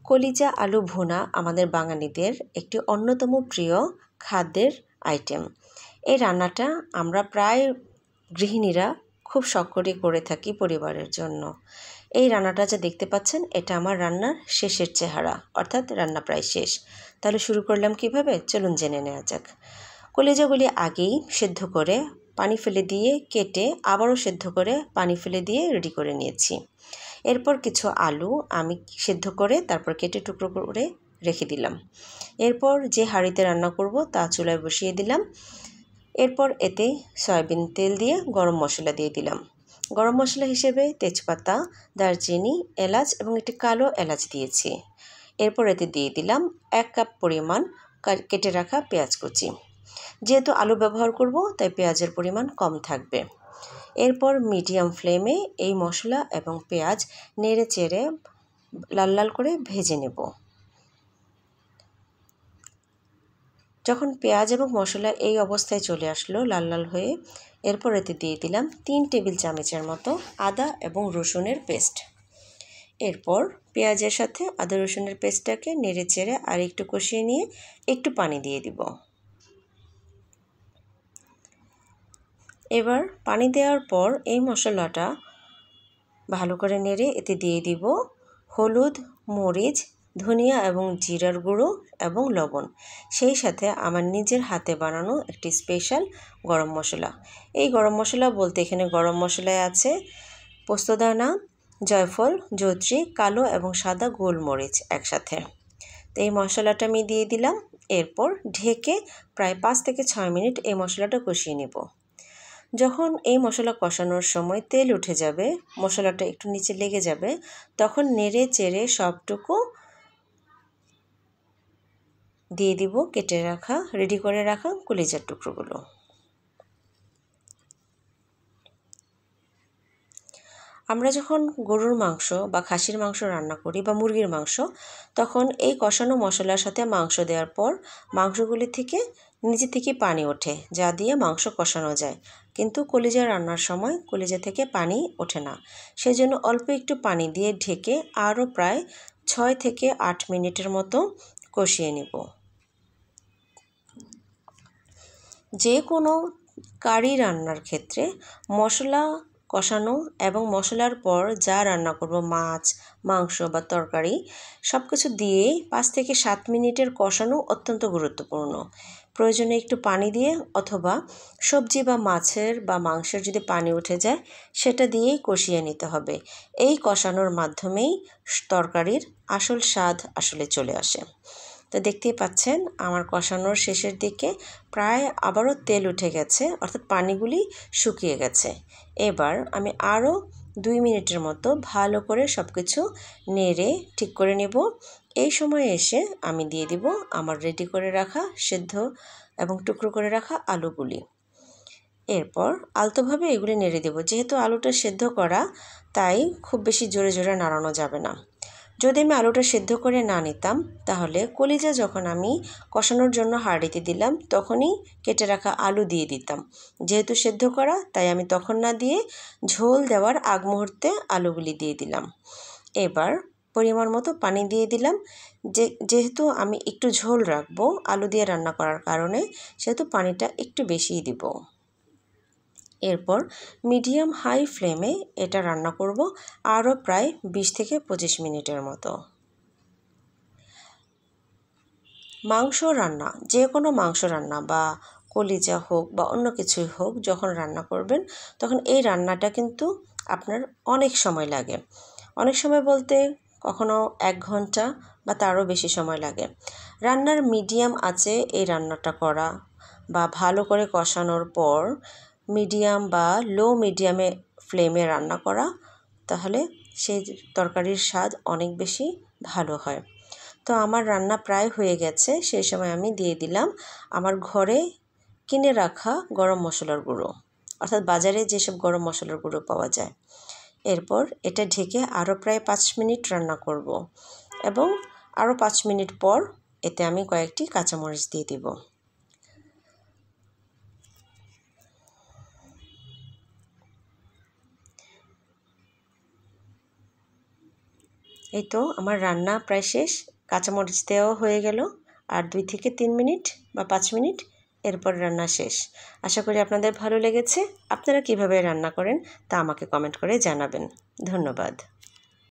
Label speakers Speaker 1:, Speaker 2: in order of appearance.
Speaker 1: কলিজা আলু ভুনা আমাদের বাঙালিদের একটি অন্যতম প্রিয় খাদ্যের আইটেম। এই রান্নাটা আমরা প্রায় গৃহিণীরা খুব শখ করে করে থাকি পরিবারের জন্য। এই রান্নাটা যা দেখতে পাচ্ছেন এটা আমার রান্নার শেষের চেহারা, অর্থাৎ রান্না প্রায় শেষ। তাহলে শুরু করলাম কিভাবে, চলুন জেনে নেওয়া যাক। কলিজাগুলি আগেই সেদ্ধ করে পানি ফেলে দিয়ে কেটে আবারও সেদ্ধ করে পানি ফেলে দিয়ে রেডি করে নিয়েছি। এরপর কিছু আলু আমি সেদ্ধ করে তারপর কেটে টুকরো করে রেখে দিলাম। এরপর যে হাঁড়িতে রান্না করব তা চুলায় বসিয়ে দিলাম। এরপর এতে সয়াবিন তেল দিয়ে গরম মশলা দিয়ে দিলাম। গরম মশলা হিসেবে তেজপাতা, দারচিনি, এলাচ এবং একটি কালো এলাচ দিয়েছি। এরপর এতে দিয়ে দিলাম 1 কাপ পরিমাণ কেটে রাখা পেঁয়াজ কুচি। যেহেতু আলু ব্যবহার করব তাই পেঁয়াজের পরিমাণ কম থাকবে। এরপর মিডিয়াম ফ্লেমে এই মশলা এবং পেঁয়াজ নেড়ে চেড়ে লাল লাল করে ভেজে নেব। যখন পেঁয়াজ এবং মশলা এই অবস্থায় চলে আসলো লাল লাল হয়ে, এরপর এতে দিয়ে দিলাম 3 টেবিল চামচের মতো আদা এবং রসুনের পেস্ট। এরপর পেঁয়াজের সাথে আদা রসুনের পেস্টটাকে নেড়ে চেড়ে আর একটু কষিয়ে নিয়ে একটু পানি দিয়ে দিব। এবার পানি দেওয়ার পর এই মশলাটা ভালো করে নেড়ে এতে দিয়ে দিব হলুদ, মরিচ, ধনিয়া এবং জিরার গুঁড়ো এবং লবণ, সেই সাথে আমার নিজের হাতে বানানো একটি স্পেশাল গরম মশলা। এই গরম মশলা বলতে এখানে গরম মশলায় আছে পোস্তদানা, জয়ফল, জয়ত্রী, কালো এবং সাদা গোলমরিচ একসাথে। তো এই মশলাটা আমি দিয়ে দিলাম। এরপর ঢেকে প্রায় 5 থেকে 6 মিনিট এই মশলাটা কষিয়ে নেব। যখন এই মশলা কষানোর সময় তেল উঠে যাবে, মশলাটা একটু নিচে লেগে যাবে, তখন নেড়ে চেড়ে সবটুকু দিয়ে দিব কেটে রাখা রেডি করে রাখা কলিজার টুকরোগুলো। আমরা যখন গরুর মাংস বা খাসির মাংস রান্না করি বা মুরগির মাংস, তখন এই কষানো মশলার সাথে মাংস দেওয়ার পর মাংসগুলি থেকে নিচে থেকে পানি ওঠে, যা দিয়ে মাংস কষানো যায়। কিন্তু কলিজা রান্নার সময় কলিজা থেকে পানি ওঠে না, সেজন্য অল্প একটু পানি দিয়ে ঢেকে আরও প্রায় 6 থেকে 8 মিনিটের মতো কষিয়ে নেব। যে কোনো কারি রান্নার ক্ষেত্রে মশলা কষানো এবং মশলার পর যা রান্না করব, মাছ, মাংস বা তরকারি, সব কিছু দিয়ে 5 থেকে 7 মিনিটের কষানো অত্যন্ত গুরুত্বপূর্ণ। প্রয়োজনে একটু পানি দিয়ে অথবা সবজি বা মাছের বা মাংসের যদি পানি উঠে যায় সেটা দিয়েই কষিয়ে নিতে হবে। এই কষানোর মাধ্যমেই তরকারির আসল স্বাদ আসলে চলে আসে। তো দেখতেই পাচ্ছেন আমার কষানোর শেষের দিকে প্রায় আবারও তেল উঠে গেছে, অর্থাৎ পানিগুলি শুকিয়ে গেছে। এবার আমি আরও 2 মিনিটের মতো ভালো করে সব কিছু নেড়ে ঠিক করে নেব। এই সময়ে এসে আমি দিয়ে দিব আমার রেডি করে রাখা সেদ্ধ এবং টুকরো করে রাখা আলুগুলি। এরপর আলতোভাবে এগুলি নেড়ে দেব। যেহেতু আলুটা সেদ্ধ করা, তাই খুব বেশি জোরে জোরে নাড়ানো যাবে না। যদি আমি আলুটা সেদ্ধ করে না নিতাম, তাহলে কলিজা যখন আমি কষানোর জন্য হাঁড়িতে দিলাম তখনই কেটে রাখা আলু দিয়ে দিতাম। যেহেতু সেদ্ধ করা, তাই আমি তখন না দিয়ে ঝোল দেওয়ার আগ মুহূর্তে আলুগুলি দিয়ে দিলাম। এবার পরিমাণ মতো পানি দিয়ে দিলাম। যেহেতু আমি একটু ঝোল রাখবো আলু দিয়ে রান্না করার কারণে, সেহেতু পানিটা একটু বেশিই দিব। এরপর মিডিয়াম হাই ফ্লেমে এটা রান্না করব আরও প্রায় 20 থেকে 25 মিনিটের মতো। মাংস রান্না, যে কোনো মাংস রান্না বা কলিজা হোক বা অন্য কিছুই হোক, যখন রান্না করবেন তখন এই রান্নাটা কিন্তু আপনার অনেক সময় লাগে। অনেক সময় বলতে কখনো 1 ঘন্টা বা তারও বেশি সময় লাগে। রান্নার মিডিয়াম আঁচে এই রান্নাটা করা বা ভালো করে কষানোর পর মিডিয়াম বা লো মিডিয়ামে ফ্লেমে রান্না করা, তাহলে সেই তরকারির স্বাদ অনেক বেশি ভালো হয়। তো আমার রান্না প্রায় হয়ে গেছে। সেই সময় আমি দিয়ে দিলাম আমার ঘরে কিনে রাখা গরম মশলার গুঁড়ো, অর্থাৎ বাজারে যেসব গরম মশলার গুঁড়ো পাওয়া যায়। এরপর এটা ঢেকে আরও প্রায় 5 মিনিট রান্না করব এবং আরও 5 মিনিট পর এতে আমি কয়েকটি কাঁচামরিচ দিয়ে দিব। এই তো আমার রান্না প্রায় শেষ, কাঁচামরিচ দেওয়া হয়ে গেল, আর 2 থেকে 3 মিনিট বা 5 মিনিট, এরপর রান্না শেষ। আশা করি আপনাদের ভালো লেগেছে। আপনারা কিভাবে রান্না করেন তা আমাকে কমেন্ট করে জানাবেন। ধন্যবাদ।